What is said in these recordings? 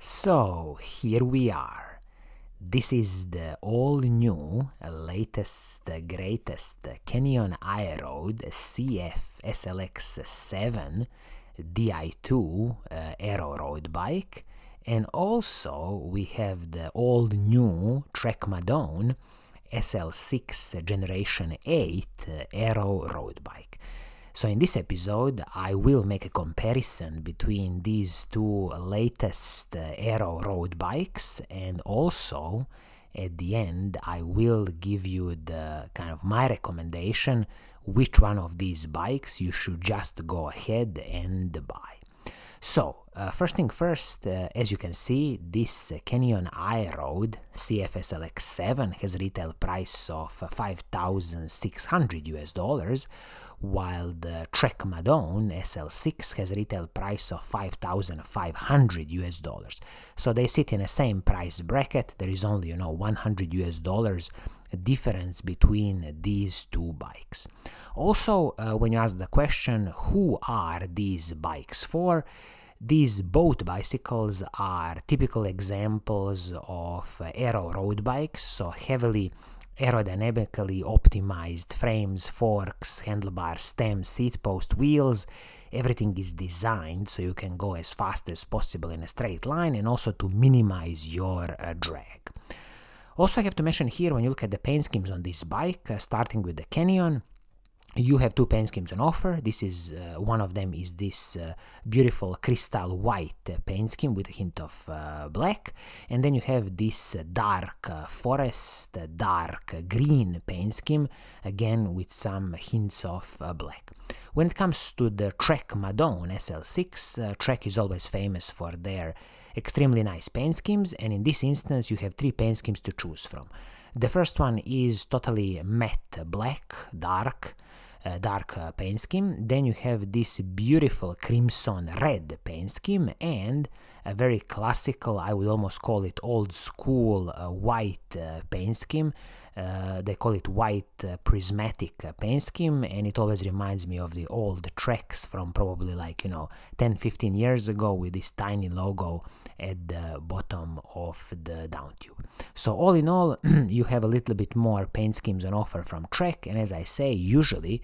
So here we are. This is the all-new, latest, greatest Canyon Aeroad CF SLX 7 Di2 aero road bike, and also we have the all-new Trek Madone SL6 Generation 8 aero road bike. So in this episode, I will make a comparison between these two latest aero road bikes, and also at the end I will give you the kind of my recommendation which one of these bikes you should just go ahead and buy. So, first thing first, as you can see, this Canyon Aeroad CF SLX 7 has retail price of $5,600, while the Trek Madone SL6 has retail price of $5,500. So they sit in the same price bracket. There is only, $100 difference between these two bikes. Also, when you ask the question, who are these bikes for? These both bicycles are typical examples of aero road bikes, so heavily aerodynamically optimized frames, forks, handlebar, stem, seat post, wheels. Everything is designed so you can go as fast as possible in a straight line, and also to minimize your drag. Also, I have to mention here, when you look at the paint schemes on this bike, starting with the Canyon, you have two paint schemes on offer. This is one of them is this beautiful crystal white paint scheme with a hint of black, and then you have this dark forest, dark green paint scheme, again with some hints of black. When it comes to the Trek Madone SL6, Trek is always famous for their extremely nice paint schemes, and in this instance you have three paint schemes to choose from. The first one is totally matte black, dark paint scheme. Then you have this beautiful crimson red paint scheme, and a very classical, I would almost call it old school white paint scheme. They call it white prismatic paint scheme, and it always reminds me of the old Treks from probably 10-15 years ago, with this tiny logo at the bottom of the down tube. So all in all, you have a little bit more paint schemes on offer from Trek, and as I say, usually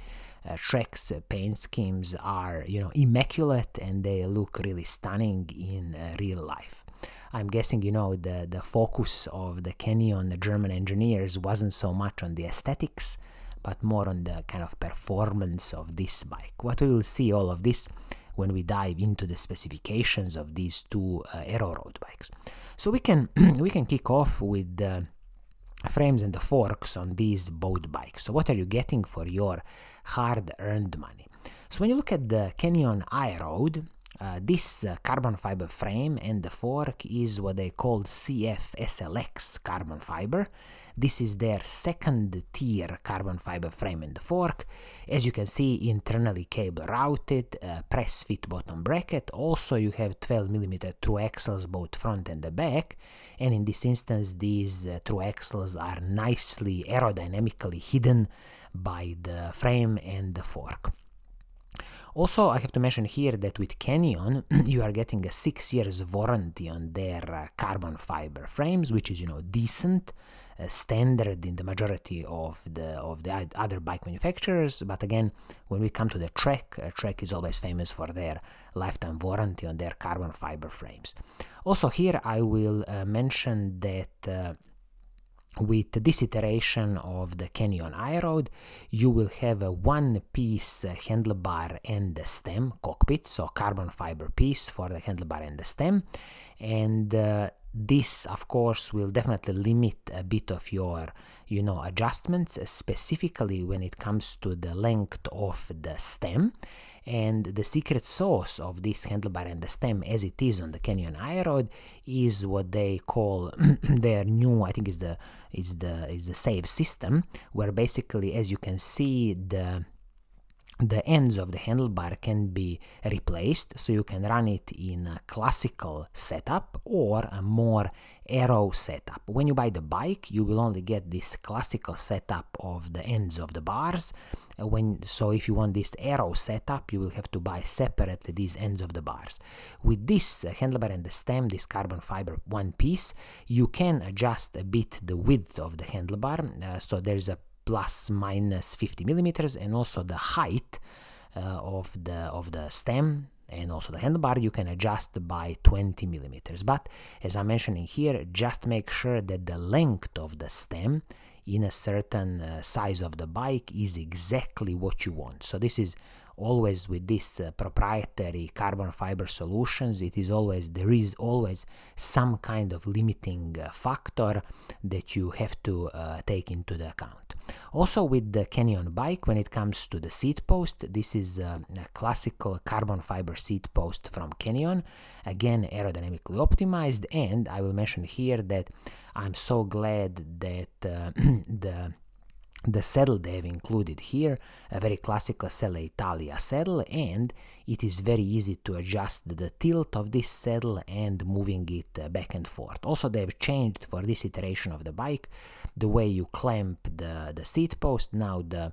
Trek's paint schemes are immaculate, and they look really stunning in real life. I'm guessing the focus of the Canyon German engineers wasn't so much on the aesthetics, but more on the kind of performance of this bike. What we will see all of this when we dive into the specifications of these two aero road bikes. So we can kick off with the frames and the forks on these both bikes. So what are you getting for your hard-earned money? So when you look at the Canyon Aeroad, this carbon fiber frame and the fork is what they call CF SLX carbon fiber. This is their second tier carbon fiber frame and the fork. As you can see, internally cable routed, press fit bottom bracket. Also you have 12mm through axles both front and the back, and in this instance these through axles are nicely aerodynamically hidden by the frame and the fork. Also, I have to mention here that with Canyon, you are getting a 6 years warranty on their carbon fiber frames, which is decent, standard in the majority of the other bike manufacturers. But again, when we come to the Trek, Trek is always famous for their lifetime warranty on their carbon fiber frames. Also here I will mention that with this iteration of the Canyon Aeroad, you will have a one-piece handlebar and the stem cockpit, so carbon fiber piece for the handlebar and the stem, and this of course will definitely limit a bit of your adjustments, specifically when it comes to the length of the stem. And the secret sauce of this handlebar and the stem, as it is on the Canyon Aeroad, is what they call their new, I think is the save system, where basically, as you can see, the the ends of the handlebar can be replaced, so you can run it in a classical setup or a more aero setup. When you buy the bike, you will only get this classical setup of the ends of the bars. So if you want this aero setup, you will have to buy separately these ends of the bars. With this handlebar and the stem, this carbon fiber one piece, you can adjust a bit the width of the handlebar. So there's a plus minus 50 millimeters, and also the height of the stem and also the handlebar you can adjust by 20 millimeters. But as I'm mentioning here, just make sure that the length of the stem in a certain size of the bike is exactly what you want. So this is always with this proprietary carbon fiber solutions, there is always some kind of limiting factor that you have to take into the account. Also with the Canyon bike, when it comes to the seat post, this is a classical carbon fiber seat post from Canyon, again aerodynamically optimized, and I will mention here that I'm so glad that the saddle they have included here, a very classical Selle Italia saddle, and it is very easy to adjust the tilt of this saddle and moving it back and forth. Also, they have changed for this iteration of the bike the way you clamp the seat post. Now the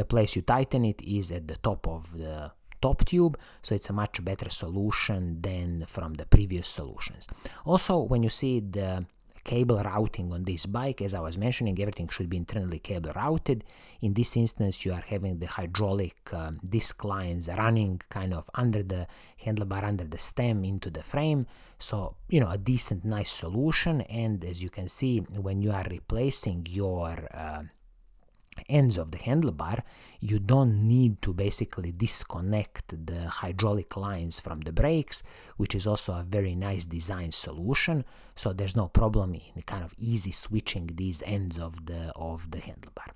place you tighten it is at the top of the top tube, so it's a much better solution than from the previous solutions. Also, when you see the cable routing on this bike, as I was mentioning, everything should be internally cable routed. In this instance, you are having the hydraulic disc lines running kind of under the handlebar, under the stem into the frame. So, a decent, nice solution. And as you can see, when you are replacing your ends of the handlebar, you don't need to basically disconnect the hydraulic lines from the brakes, which is also a very nice design solution. So there's no problem in kind of easy switching these ends of the handlebar.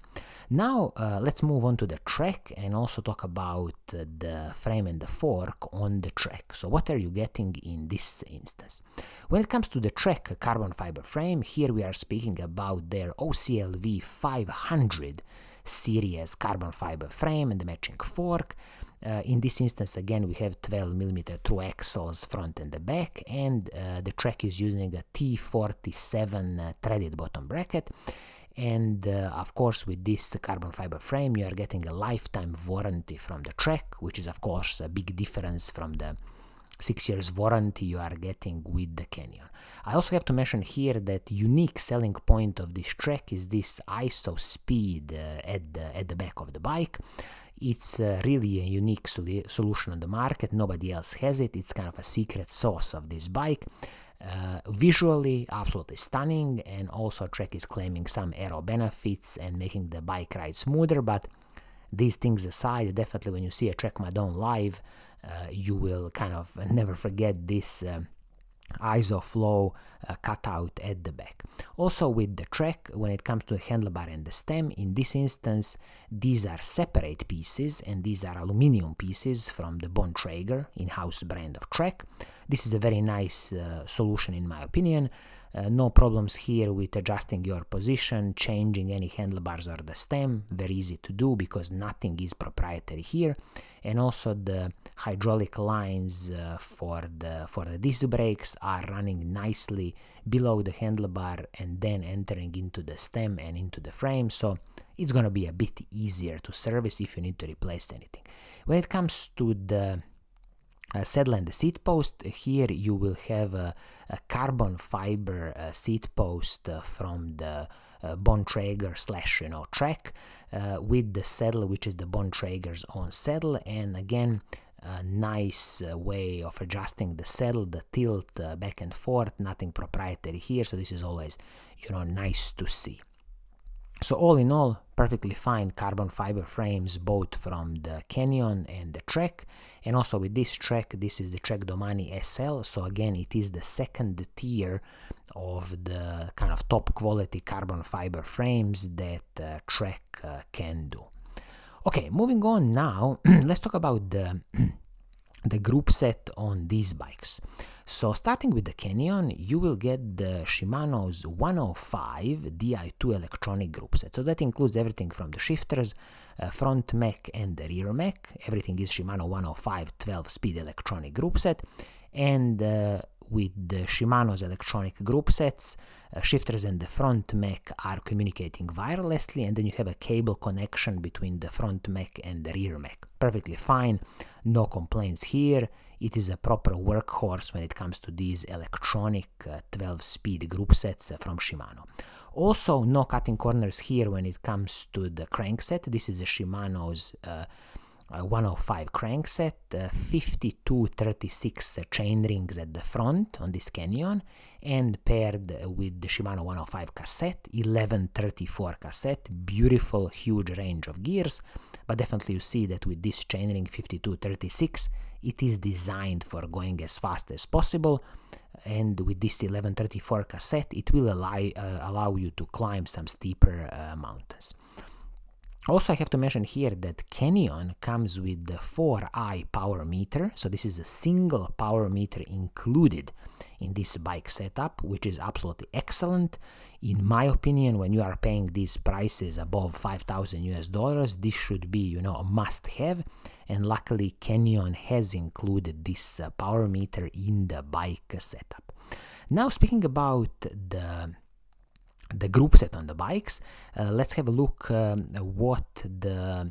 Now let's move on to the Trek and also talk about the frame and the fork on the Trek. So what are you getting in this instance? When it comes to the Trek carbon fiber frame, here we are speaking about their OCLV 500 series carbon fiber frame and the matching fork. In this instance, again, we have 12mm through axles front and the back, and the Trek is using a T47 threaded bottom bracket. And of course, with this carbon fiber frame, you are getting a lifetime warranty from the Trek, which is of course a big difference from the 6 years warranty you are getting with the Canyon. I also have to mention here that unique selling point of this Trek is this ISO speed at the back of the bike. It's really a unique solution on the market. Nobody else has it. It's kind of a secret sauce of this bike. Visually absolutely stunning, and also Trek is claiming some aero benefits and making the bike ride smoother. But these things aside, definitely when you see a Trek Madone live, you will kind of never forget this ISOFlow cutout at the back. Also with the Trek, when it comes to the handlebar and the stem, in this instance these are separate pieces, and these are aluminum pieces from the Bontrager in-house brand of Trek. This is a very nice solution in my opinion. No problems here with adjusting your position, changing any handlebars or the stem. Very easy to do because nothing is proprietary here. And also the hydraulic lines for the disc brakes are running nicely below the handlebar and then entering into the stem and into the frame. So it's going to be a bit easier to service if you need to replace anything. When it comes to the saddle and the seat post, here you will have a carbon fiber seat post from the Bontrager / Trek with the saddle, which is the Bontrager's own saddle, and again a nice way of adjusting the saddle, the tilt back and forth, nothing proprietary here, so this is always nice to see. So all in all, perfectly fine carbon fiber frames both from the Canyon and the Trek. And also with this Trek, this is the Trek Madone SL, so again it is the second tier of the kind of top quality carbon fiber frames that Trek can do. Okay, moving on now, let's talk about the the group set on these bikes. So starting with the Canyon, you will get the Shimano's 105 Di2 electronic group set. So that includes everything from the shifters, front mech and the rear mech. Everything is Shimano 105 12-speed electronic group set. And with the Shimano's electronic group sets, shifters and the front mech are communicating wirelessly, and then you have a cable connection between the front mech and the rear mech. Perfectly fine, no complaints here. It is a proper workhorse when it comes to these electronic 12-speed group sets from Shimano. Also, no cutting corners here when it comes to the crankset. This is a Shimano's 105 crankset, 5236 chain rings at the front on this Canyon, and paired with the Shimano 105 cassette, 1134 cassette, beautiful huge range of gears, but definitely you see that with this chainring 5236 it is designed for going as fast as possible, and with this 1134 cassette it will allow you to climb some steeper mountains. Also, I have to mention here that Canyon comes with the 4i power meter, so this is a single power meter included in this bike setup, which is absolutely excellent. In my opinion, when you are paying these prices above $5,000, this should be, a must-have, and luckily Canyon has included this power meter in the bike setup. Now, speaking about the group set on the bikes, let's have a look what the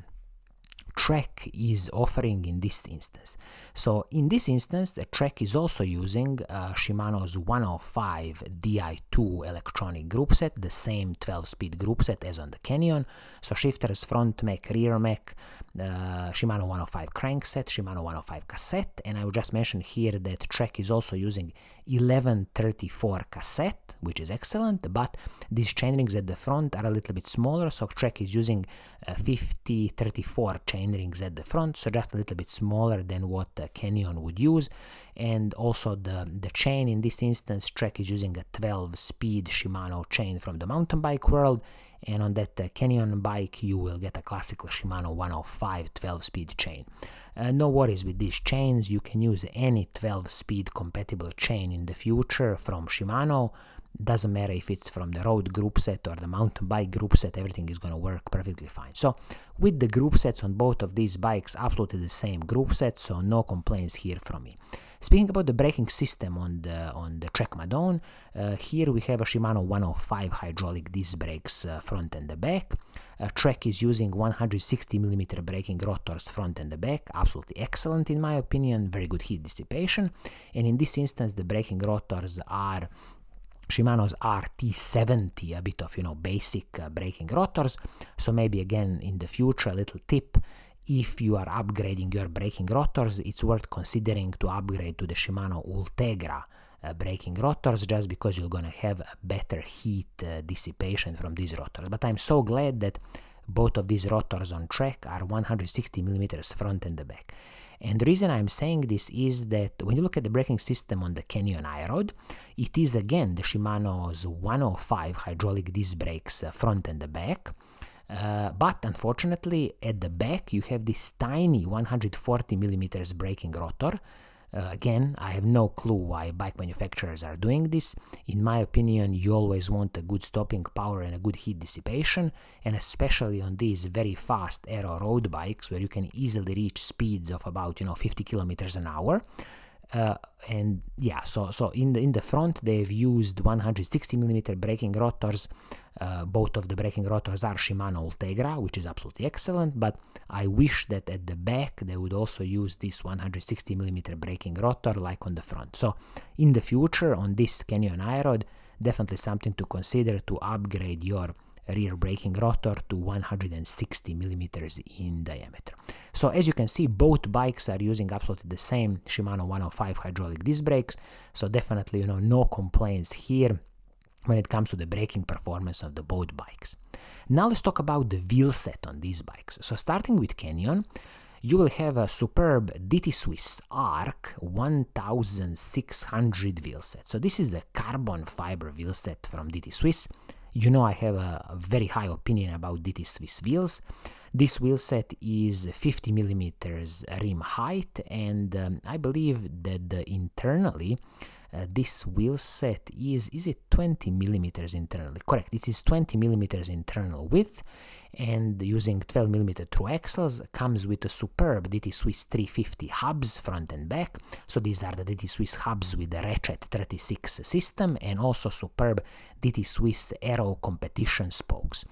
Trek is offering in this instance. So in this instance, the Trek is also using Shimano's 105 Di2 electronic group set, the same 12-speed group set as on the Canyon. So shifters, front mech, rear mech, Shimano 105 crankset, Shimano 105 cassette, and I will just mention here that Trek is also using 1134 cassette, which is excellent, but these chainrings at the front are a little bit smaller, so Trek is using 5034 chainrings at the front, so just a little bit smaller than what Canyon would use. And also the chain in this instance, Trek is using a 12-speed Shimano chain from the mountain bike world, and on that Canyon bike you will get a classical Shimano 105 12-speed chain. No worries with these chains, you can use any 12-speed compatible chain in the future from Shimano. Doesn't matter if it's from the road group set or the mountain bike group set, everything is going to work perfectly fine. So with the group sets on both of these bikes, absolutely the same group set, so no complaints here from me. Speaking about the braking system on the Trek Madone, here we have a Shimano 105 hydraulic disc brakes front and the back. Trek is using 160mm braking rotors front and the back, absolutely excellent in my opinion, very good heat dissipation, and in this instance the braking rotors are Shimano's RT70, a bit of basic braking rotors. So maybe again in the future, a little tip: if you are upgrading your braking rotors, it's worth considering to upgrade to the Shimano Ultegra braking rotors, just because you're gonna have a better heat dissipation from these rotors. But I'm so glad that both of these rotors on Trek are 160mm front and the back. And the reason I'm saying this is that when you look at the braking system on the Canyon Aeroad, it is again the Shimano's 105 hydraulic disc brakes front and the back. But unfortunately, at the back you have this tiny 140mm braking rotor. Again, I have no clue why bike manufacturers are doing this. In my opinion, you always want a good stopping power and a good heat dissipation, and especially on these very fast aero road bikes where you can easily reach speeds of about 50 kilometers an hour. And yeah, so in the front they've used 160mm braking rotors. Both of the braking rotors are Shimano Ultegra, which is absolutely excellent, but I wish that at the back they would also use this 160mm braking rotor like on the front. So in the future on this Canyon Aeroad, definitely something to consider to upgrade your rear braking rotor to 160mm in diameter. So as you can see, both bikes are using absolutely the same Shimano 105 hydraulic disc brakes, so definitely no complaints here when it comes to the braking performance of the both bikes. Now let's talk about the wheel set on these bikes. So starting with Canyon, you will have a superb Di2 Arc 1600 wheel set. So this is a carbon fiber wheel set from Di2. I have a very high opinion about Di2 wheels. This wheelset is 50 millimeters rim height, and I believe that internally this wheelset is it 20 millimeters internally? Correct, it is 20 millimeters internal width, and using 12 millimeter through axles, comes with a superb DT Swiss 350 hubs front and back. So these are the DT Swiss hubs with the ratchet 36 system, and also superb DT Swiss aero competition spokes.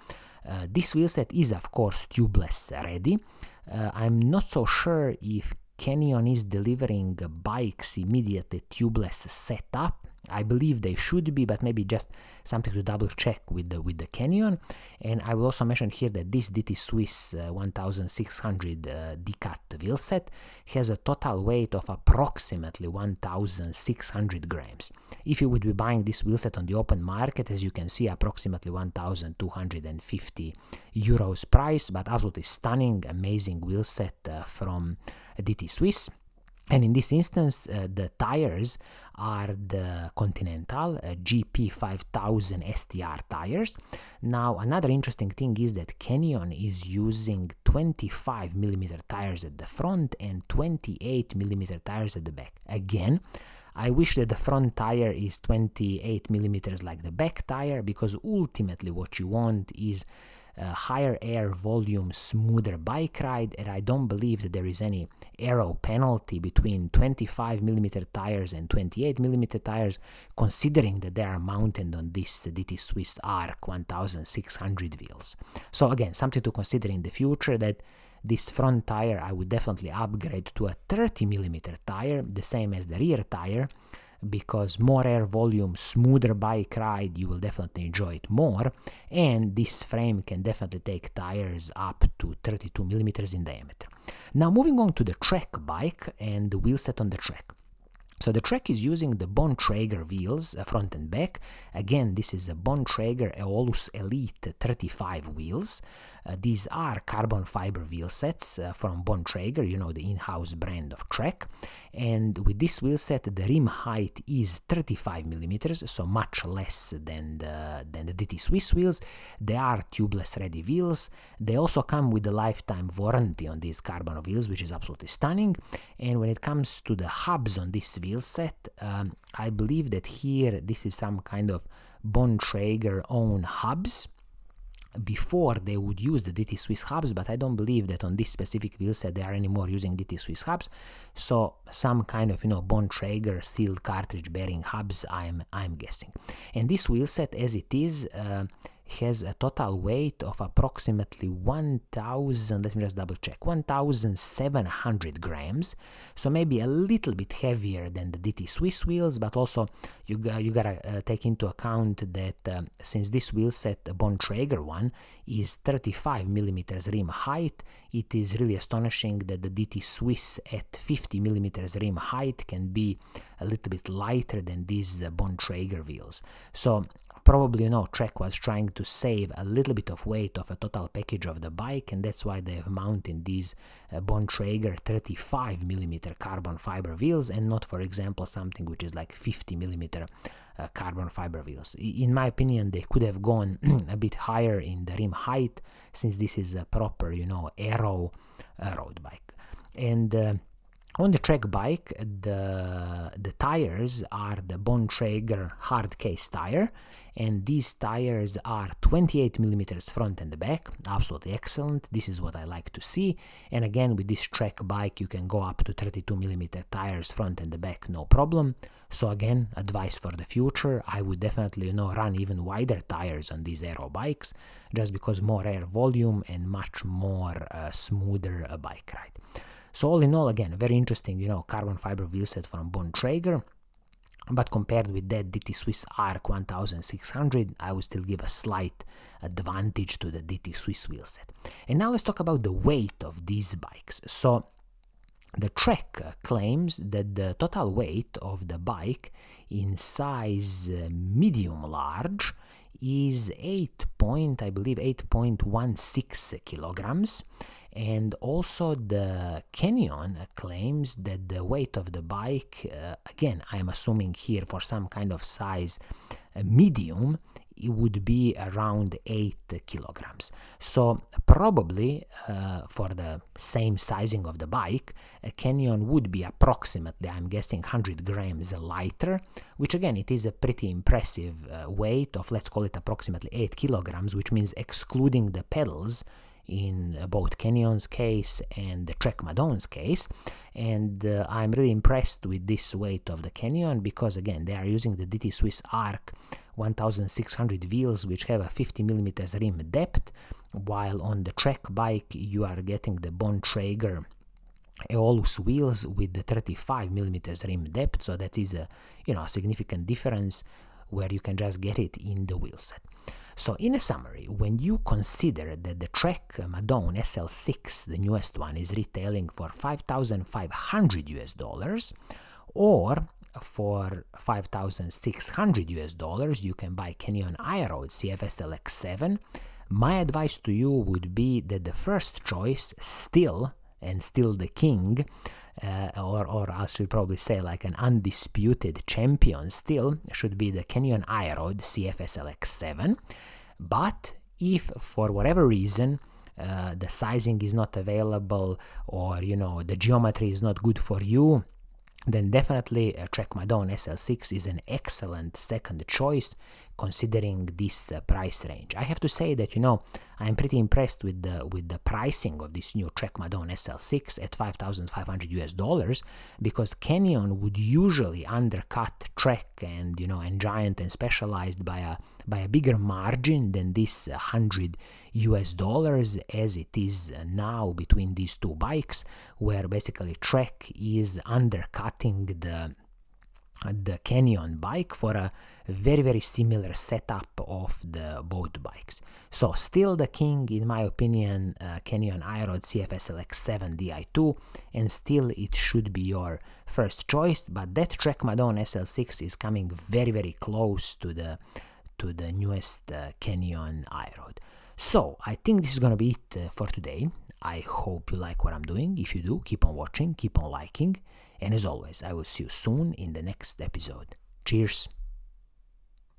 This wheelset is of course tubeless ready. I'm not so sure if Canyon is delivering bikes immediately tubeless setup. I believe they should be, but maybe just something to double check with the Canyon. And I will also mention here that this DT Swiss 1600 D-cut wheelset has a total weight of approximately 1600 grams. If you would be buying this wheelset on the open market, as you can see, approximately 1250 euros price, but absolutely stunning, amazing wheelset from DT Swiss. And in this instance, the tires are the Continental GP 5000 STR tires. Now, another interesting thing is that Canyon is using 25 millimeter tires at the front and 28 millimeter tires at the back. Again, I wish that the front tire is 28 millimeters like the back tire, because ultimately what you want is higher air volume, smoother bike ride, and I don't believe that there is any aero penalty between 25 millimeter tires and 28 millimeter tires, considering that they are mounted on this DT Swiss Arc 1600 wheels. So again, something to consider in the future, that this front tire I would definitely upgrade to a 30 millimeter tire, the same as the rear tire, because more air volume, smoother bike ride, you will definitely enjoy it more, and this frame can definitely take tires up to 32 millimeters in diameter. Now moving on to the Trek bike and the wheelset on the Trek. So the Trek is using the Bontrager wheels, front and back. Again, this is a Bontrager Aeolus Elite 35 wheels. These are carbon fiber wheel sets from Bontrager, you know, the in-house brand of Trek. And with this wheel set, the rim height is 35 millimeters, so much less than the DT Swiss wheels. They are tubeless ready wheels. They also come with a lifetime warranty on these carbon wheels, which is absolutely stunning. And when it comes to the hubs on this wheel set, I believe that here this is some kind of Bontrager own hubs. Before they would use the DT Swiss hubs, but I don't believe that on this specific wheelset they are anymore using DT Swiss hubs. So some kind of, you know, Bontrager sealed cartridge bearing hubs, I'm guessing. And this wheelset, as it is, has a total weight of approximately 1,000, let me just double check, 1,700 grams, so maybe a little bit heavier than the DT Swiss wheels, but also you gotta take into account that since this wheelset, the Bontrager one, is 35 millimeters rim height, it is really astonishing that the DT Swiss at 50 millimeters rim height can be a little bit lighter than these Bontrager wheels. So probably, you know, Trek was trying to save a little bit of weight of a total package of the bike, and that's why they have mounted these Bontrager 35 millimeter carbon fiber wheels, and not, for example, something which is like 50 millimeter carbon fiber wheels. In my opinion, they could have gone a bit higher in the rim height, since this is a proper, you know, aero road bike. And on the Trek bike, the tires are the Bontrager hard case tire, and these tires are 28 millimeters front and back, absolutely excellent. This is what I like to see. And again, with this Trek bike, you can go up to 32 millimeter tires front and back, no problem. So again, advice for the future, I would definitely, you know, run even wider tires on these aero bikes, just because more air volume and much more smoother bike ride. So all in all, again, very interesting, you know, carbon fiber wheelset from Bontrager, but compared with that DT Swiss Arc 1600, I would still give a slight advantage to the DT Swiss wheelset. And now let's talk about the weight of these bikes. So the Trek claims that the total weight of the bike in size medium large is 8.16 kilograms. And also the Canyon claims that the weight of the bike, again, I am assuming here for some kind of size medium, it would be around 8 kilograms. So probably for the same sizing of the bike, a Canyon would be approximately, I'm guessing, 100 grams lighter, which again, it is a pretty impressive weight of, let's call it approximately 8 kilograms, which means excluding the pedals in both Canyon's case and the Trek Madone's case. And I'm really impressed with this weight of the Canyon because, again, they are using the Di2 Swiss Arc 1600 wheels, which have a 50mm rim depth, while on the Trek bike you are getting the Bontrager Aeolus wheels with the 35mm rim depth. So that is a significant difference where you can just get it in the wheel set. So in a summary, when you consider that the Trek Madone SL6, the newest one, is retailing for $5,500 or for $5,600 you can buy Canyon Aeroad CF SLX 7, my advice to you would be that the first choice still the king, or I should probably say like an undisputed champion still, should be the Canyon Aeroad CF SLX 7. But if for whatever reason the sizing is not available, or the geometry is not good for you, then definitely Trek Madone SL6 is an excellent second choice considering this price range. I have to say that I'm pretty impressed with the pricing of this new Trek Madone SL6 at $5,500 because Canyon would usually undercut Trek and Giant and Specialized by a bigger margin than this $100 as it is now between these two bikes, where basically Trek is undercutting the Canyon bike for a very, very similar setup of the both bikes. So still the king, in my opinion, Canyon Aeroad CF SLX 7 Di2, and still it should be your first choice, but that Trek Madone SL6 is coming very, very close to the newest Canyon Aeroad. So I think this is gonna be it for today. I hope you like what I'm doing. If you do, keep on watching, keep on liking, and as always, I will see you soon in the next episode. Cheers!